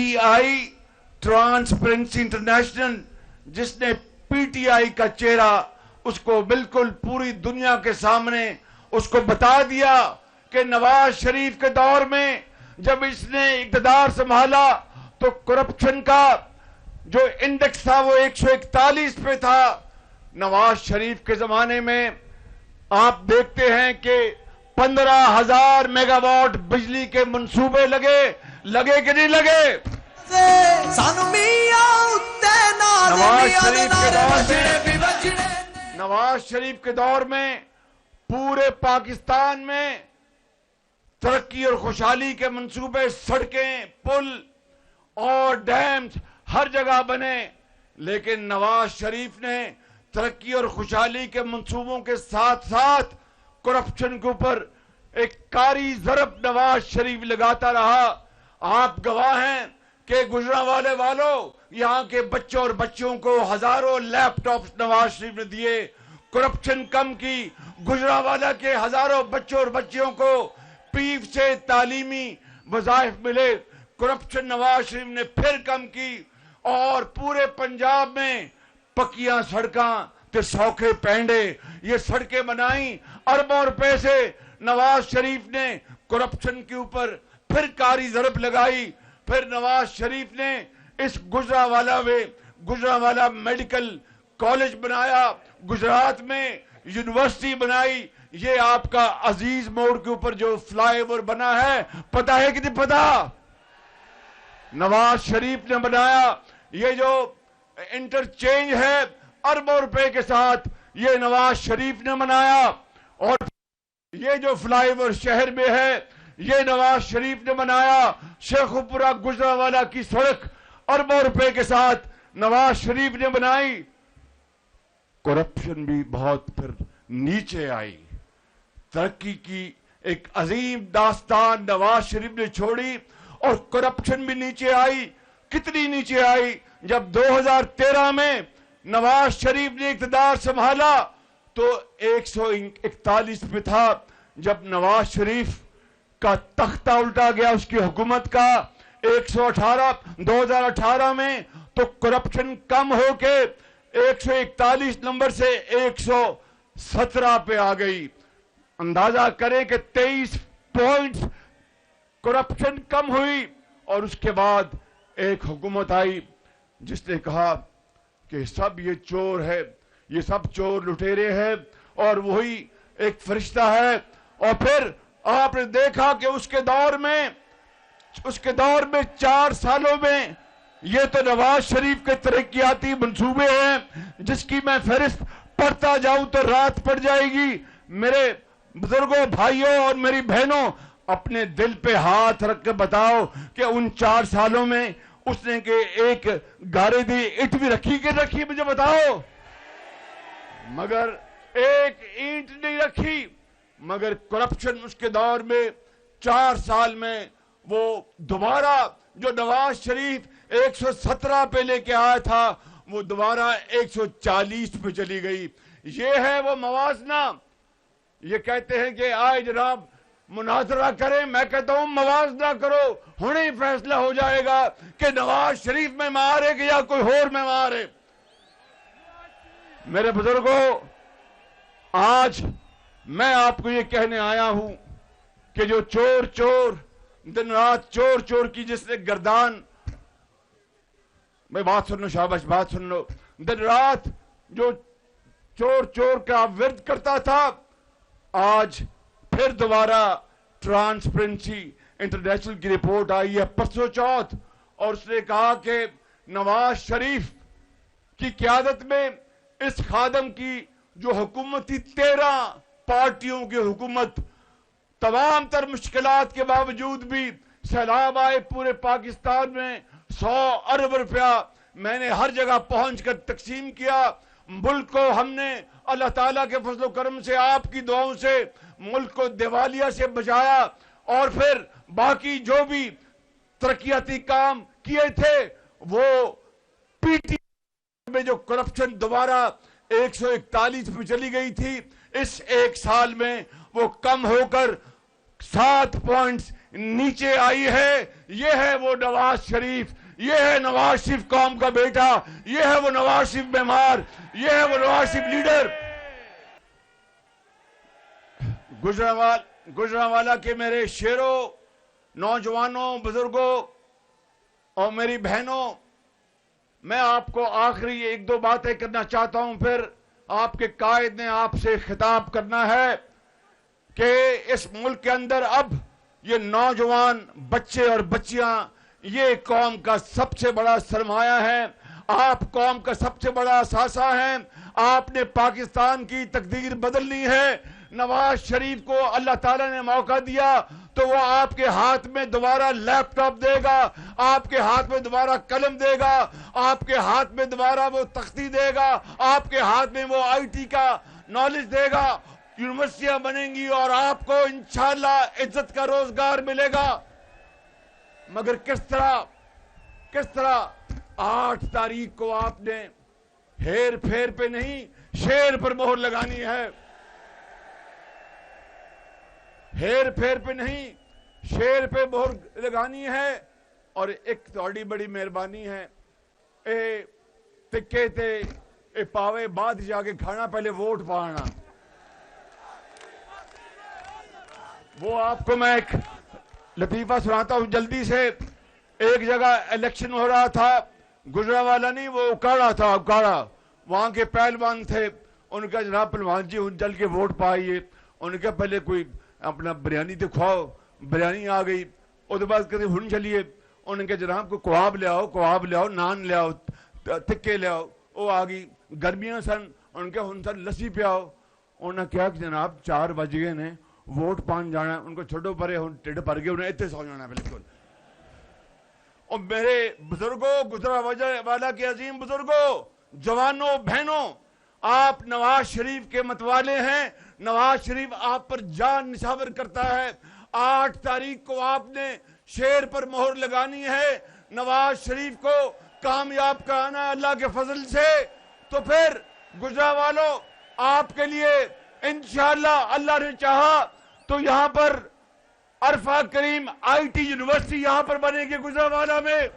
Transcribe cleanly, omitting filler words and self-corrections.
TI transparency international, जिसने PTI का चेहरा उसको बिल्कुल पूरी दुनिया के सामने उसको बता दिया कि नवाज शरीफ के दौर में जब इसने इक़्तिदार संभाला तो करप्शन का जो इंडेक्स था वो 141 पे था। नवाज शरीफ के जमाने में आप देखते हैं कि 15,000 मेगावाट बिजली के मंसूबे लगे कि नहीं लगे? नवाज शरीफ के दौर में पूरे पाकिस्तान में तरक्की और खुशहाली के मंसूबे, सड़कें, पुल और डैम्स हर जगह बने। लेकिन नवाज शरीफ ने तरक्की और खुशहाली के मंसूबों के साथ साथ करप्शन के ऊपर एक कारी ज़रब नवाज शरीफ लगाता रहा। आप गवाह हैं कि गुजरांवाले वालों, यहाँ के बच्चों और बच्चियों को हजारों लैपटॉप्स नवाज शरीफ ने दिए, करप्शन कम की। गुजरांवाला के हजारों बच्चों और बच्चियों को पीफ से तालीमी वज़ाइफ मिले, करप्शन नवाज शरीफ ने फिर कम की। और पूरे पंजाब में पक्कियां सड़कां ते सौखे पेंडे ये सड़कें बनाई। अरबों रुपए से नवाज शरीफ ने करप्शन के ऊपर फिर कारी ज़रब लगाई। फिर नवाज शरीफ ने इस गुजरांवाला मेडिकल कॉलेज बनाया, गुजरात में यूनिवर्सिटी बनाई। ये आपका अजीज मोड़ के ऊपर जो फ्लाईओवर बना है, पता है कि नहीं पता? नवाज शरीफ ने बनाया। ये जो इंटरचेंज है अरबों रुपए के साथ, ये नवाज शरीफ ने बनाया। और ये जो फ्लाईओवर शहर में है, ये नवाज शरीफ ने बनाया। शेखुपुरा गुजरांवाला की सड़क अरबों रुपए के साथ नवाज शरीफ ने बनाई। करप्शन भी बहुत फिर नीचे आई। तरक्की की एक अजीम दास्तान नवाज शरीफ ने छोड़ी और करप्शन भी नीचे आई। कितनी नीचे आई? जब 2013 में नवाज शरीफ ने इक़्तिदार संभाला तो 141 पे था। जब नवाज शरीफ का तख्ता उल्टा गया उसकी हुकूमत का 2018 में, तो करप्शन कम होके 141 नंबर से 117 पे आ गई। अंदाजा करें कि 23 पॉइंट्स करप्शन कम हुई। और उसके बाद एक हुकूमत आई जिसने कहा कि सब ये चोर है, ये सब चोर लुटेरे हैं और वही एक फरिश्ता है। और फिर आपने देखा कि उसके दौर में 4 सालों में ये तो नवाज शरीफ के तरक्याती मंसूबे हैं जिसकी मैं फहरिस्त पढ़ता जाऊं तो रात पड़ जाएगी। मेरे बुजुर्गों, भाइयों और मेरी बहनों, अपने दिल पे हाथ रख के बताओ कि उन 4 सालों में उसने के एक गारे दी ईंट भी रखी मुझे बताओ। मगर एक ईंट नहीं रखी। मगर करप्शन उसके दौर में 4 साल में वो दोबारा जो नवाज शरीफ 117 पे लेके आया था वो दोबारा 140 पे चली गई। ये है वो मवाजना। ये कहते हैं कि आए जनाब मुनाजरा करें, मैं कहता हूं मवाजना करो, हुणे ही फैसला हो जाएगा कि नवाज शरीफ में मार है कि या कोई और में मार है। मेरे बुजुर्गों, आज मैं आपको ये कहने आया हूं कि जो चोर दिन रात चोर की जिसने गर्दान, मैं बात सुन लो, शाबाश बात सुन लो, दिन रात जो चोर का विरोध करता था, आज फिर दोबारा ट्रांसपेरेंसी इंटरनेशनल की रिपोर्ट आई है परसों चौथ। और उसने कहा कि नवाज शरीफ की क़यादत में इस खादम की जो हुकूमत थी, 13 पार्टियों की हुकूमत, तमाम तर मुश्किलात के बावजूद भी, सैलाब आए पूरे पाकिस्तान में, 100 अरब रुपया मैंने हर जगह पहुंचकर तकसीम किया। मुल्क को हमने अल्लाह ताला के फजल करम से, आपकी दुआओं से मुल्क को दिवालिया से बचाया। और फिर बाकी जो भी तरक्याती काम किए थे वो पीटी में जो करप्शन दोबारा 141 पे चली गई थी, इस 1 साल में वो कम होकर 7 पॉइंट्स नीचे आई है। ये है वो नवाज शरीफ, ये है नवाज शरीफ कौम का बेटा, ये है वो नवाज शरीफ बीमार, ये है वो नवाज शरीफ लीडर। गुजरांवाला के मेरे शेरों, नौजवानों, बुजुर्गों और मेरी बहनों, मैं आपको आखिरी एक दो बातें करना चाहता हूं। फिर आपके कायद ने आपसे खिताब करना है कि इस मुल्क के अंदर अब ये नौजवान बच्चे और बच्चियां ये कौम का सबसे बड़ा सरमाया है। आप कौम का सबसे बड़ा असासा हैं। आपने पाकिस्तान की तकदीर बदलनी है। नवाज शरीफ को अल्लाह ताला ने मौका दिया तो वो आपके हाथ में दोबारा लैपटॉप देगा, आपके हाथ में दोबारा कलम देगा, आपके हाथ में दोबारा वो तख्ती देगा, आपके हाथ में वो आईटी का नॉलेज देगा। यूनिवर्सिटियां बनेंगी और आपको इंशाअल्लाह इज्जत का रोजगार मिलेगा। मगर किस तरह 8 तारीख को आपने हेर फेर पे नहीं, शेर पर मोहर लगानी है। हेर फेर पे नहीं, शेर पे मोहर लगानी है। और एक थोड़ी बड़ी मेहरबानी है, ए टिक्के ते ए पावे बाद जाके खाना, पहले वोट पाना। वो आपको मैं एक लतीफा सुनाता हूं जल्दी से। एक जगह इलेक्शन हो रहा था, गुजरांवाला नहीं, वो उकाड़ा था, उकाड़ा। वहां के पहलवान थे। उनका जनाब पहलवान जी उन चल के वोट पाइए। उनका पहले कोई अपना बिरयानी तो खाओ, बिरयानी आ गई। उसके बाद कहते हुन चलिए। उनके जनाब को कबाब ले आओ, नान ले आओ, टिक्के ले आओ। वो आ गई, गर्मियां सन। उनके हुन सन लस्सी पियाओ। उन्हें क्या कि जनाब 4 बज गए ने, वोट पान जाना। उनको छोड़ो परे, हुन टिड भर गए, उन्हें इतने सौ जाना बिल्कुल। और मेरे बुजुर्गों, गुजरांवाला के अजीम बुजुर्गों, जवानों, बहनों, आप नवाज शरीफ के मतवाले हैं। नवाज शरीफ आप पर जान निछावर करता है। 8 तारीख को आपने शेर पर मोहर लगानी है। नवाज शरीफ को कामयाब कराना है अल्लाह के फजल से। तो फिर गुजरांवालों, आपके लिए इंशाअल्लाह अल्लाह ने चाहा तो यहां पर अरफा करीम आईटी यूनिवर्सिटी यहां पर बनेगी गुजरांवाला में।